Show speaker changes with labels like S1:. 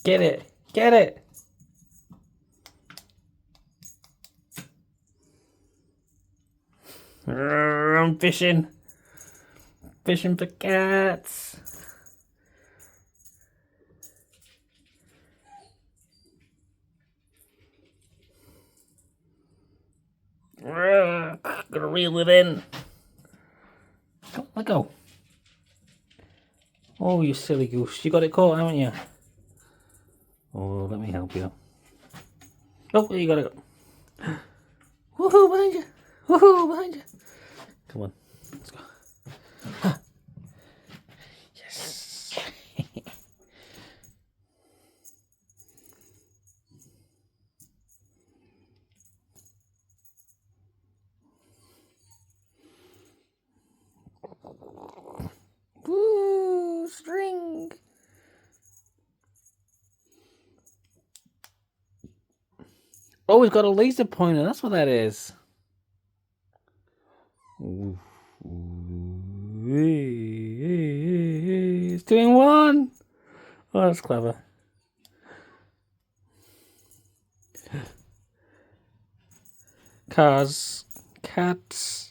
S1: Get it. Get it. I'm fishing. Fishing for cats. Gotta reel it in. Come on, let go. Oh, you silly goose. You got it caught, haven't you? Oh, let me help you. Oh, there you got it. Woohoo, behind you. Woohoo, behind you. Come on. Let's go. Yes. Woo, string. Oh, he's got a laser pointer. That's what that is. Ooh. It's doing one. Oh, that's clever. Cars, cats.